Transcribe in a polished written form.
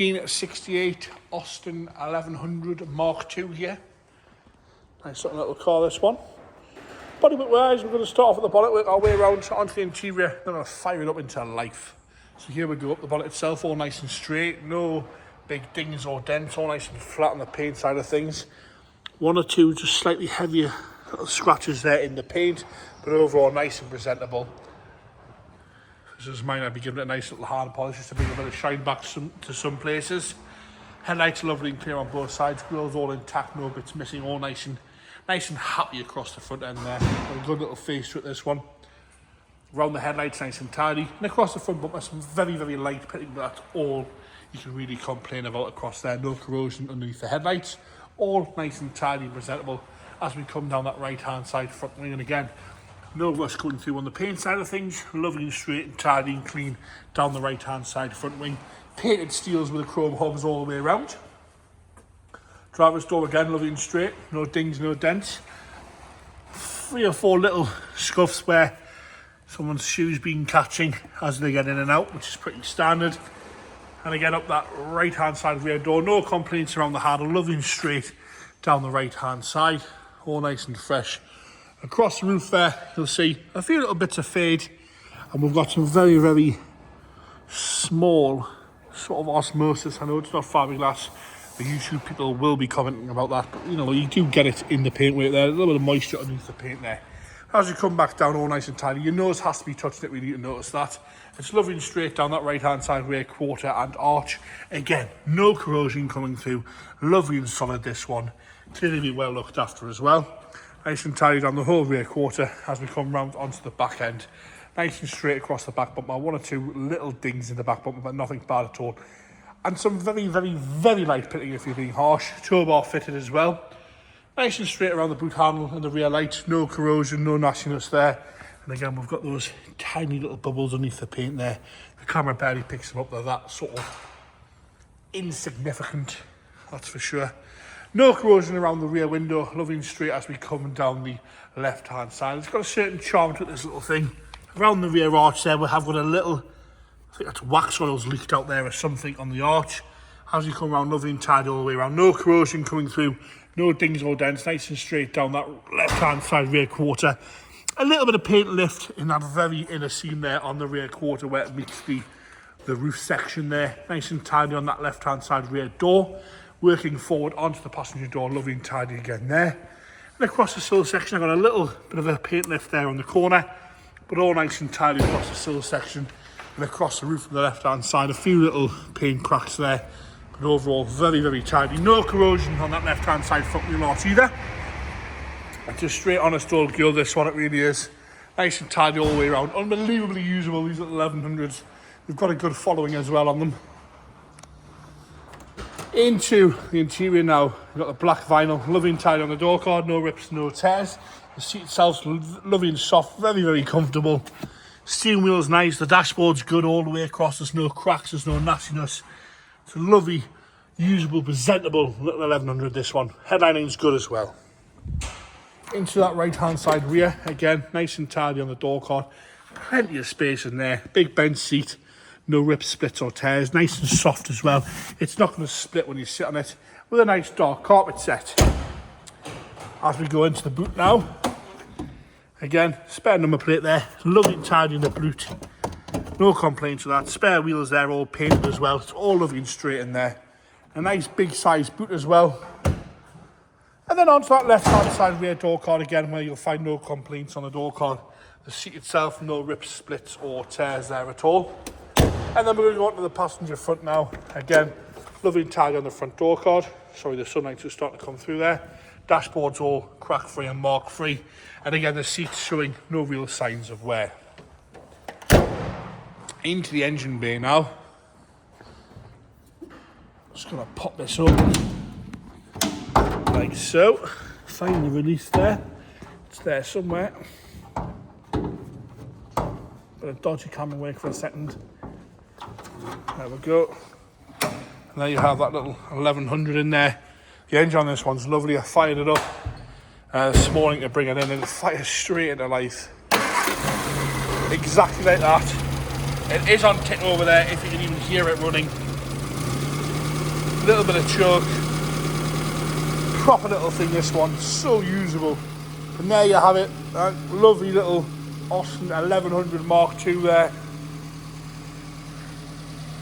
Being at 68 Austin 1100 Mark II here. Nice little car, this one. Bodywork wise, we're going to start off with the bonnet, work our way around onto the interior, then I'll fire it up into life. So here we go, up the bonnet itself, all nice and straight, no big dings or dents, all nice and flat on the paint side of things. One or two just slightly heavier little scratches there in the paint, but overall nice and presentable. This is mine, I'd be giving it a nice little hard polish just to bring a bit of shine back to some places. Headlights are lovely and clear on both sides, grills all intact, no bits missing, all nice and happy across the front end there. Got a good little face to it, this one. Around the headlights, nice and tidy. And across the front bumper, some very, very light pitting, but that's all you can really complain about across there. No corrosion underneath the headlights. All nice and tidy and presentable as we come down that right-hand side front wing. And again, no rust going through on the paint side of things. Lovely and straight and tidy and clean down the right-hand side front wing. Painted steels with the chrome hubs all the way around. Driver's door again, lovely and straight. No dings, no dents. 3 or 4 little scuffs where someone's shoes been catching as they get in and out, which is pretty standard. And again, up that right-hand side rear door, no complaints around the handle, lovely and straight down the right-hand side. All nice and fresh. Across the roof there, you'll see a few little bits of fade, and we've got some very, very small sort of osmosis. I know it's not fiberglass. The YouTube people will be commenting about that, but you know, you do get it in the paintwork there, a little bit of moisture underneath the paint there. As you come back down, all nice and tidy, your nose has to be touching it, we need to notice that. It's lovely and straight down that right-hand side rear quarter and arch. Again, no corrosion coming through, lovely and solid this one. Clearly be well looked after as well. Nice and tidy down the whole rear quarter as we come round onto the back end. Nice and straight across the back bumper, 1 or 2 little dings in the back bumper, but nothing bad at all. And some very, very, very light pitting if you're being harsh. Tow bar fitted as well. Nice and straight around the boot handle and the rear light. No corrosion, no nastiness there. And again, we've got those tiny little bubbles underneath the paint there. The camera barely picks them up. They're that sort of insignificant, that's for sure. No corrosion around the rear window. Lovely and straight as we come down the left-hand side. It's got a certain charm to it, this little thing. Around the rear arch there, we have got a little, I think that's wax oil's leaked out there or something on the arch. As you come around, lovely and tidy all the way around. No corrosion coming through, no dings or dents, nice and straight down that left-hand side rear quarter. A little bit of paint lift in that very inner seam there on the rear quarter where it meets the roof section there. Nice and tidy on that left-hand side rear door. Working forward onto the passenger door, lovely and tidy again there. And across the sill section, I've got a little bit of a paint lift there on the corner, but all nice and tidy across the sill section. And across the roof on the left-hand side, a few little paint cracks there, but overall very, very tidy. No corrosion on that left-hand side front wheel arch either. And just straight honest old girl, this one, it really is. Nice and tidy all the way around. Unbelievably usable, these little 1100s. We've got a good following as well on them. Into the interior now, we've got the black vinyl, lovely and tidy on the door card, no rips, no tears. The seat itself's lovely and soft, very, very comfortable. Steering wheel's nice, the dashboard's good all the way across, there's no cracks, there's no nastiness. It's a lovely, usable, presentable little 1100, this one. Headlining's good as well. Into that right-hand side rear, again, nice and tidy on the door card. Plenty of space in there, big bench seat. No rips, splits or tears, nice and soft as well. It's not going to split when you sit on it, with a nice dark carpet set. As we go into the boot now, again, spare number plate there, lovely and tidy in the boot. No complaints with that. Spare wheels there, all painted as well. It's all lovely and straight in there. A nice big size boot as well. And then onto that left-hand side rear door card again, where you'll find no complaints on the door card. The seat itself, no rips, splits or tears there at all. And then we're going to go on to the passenger front now. Again, lovely and tidy on the front door card. Sorry, the sunlight's just starting to come through there. Dashboard's all crack-free and mark-free. And again, the seats showing no real signs of wear. Into the engine bay now. Just going to pop this open. Like so. Finally released there. It's there somewhere. Got a dodgy camera work for a second. There we go. And there you have that little 1100 in there. The engine on this one's lovely. I fired it up this morning to bring it in and it fires straight into life. Exactly like that. It is on tick over there if you can even hear it running. Little bit of choke. Proper little thing, this one. So usable. And there you have it. Lovely little Austin 1100 Mark II there.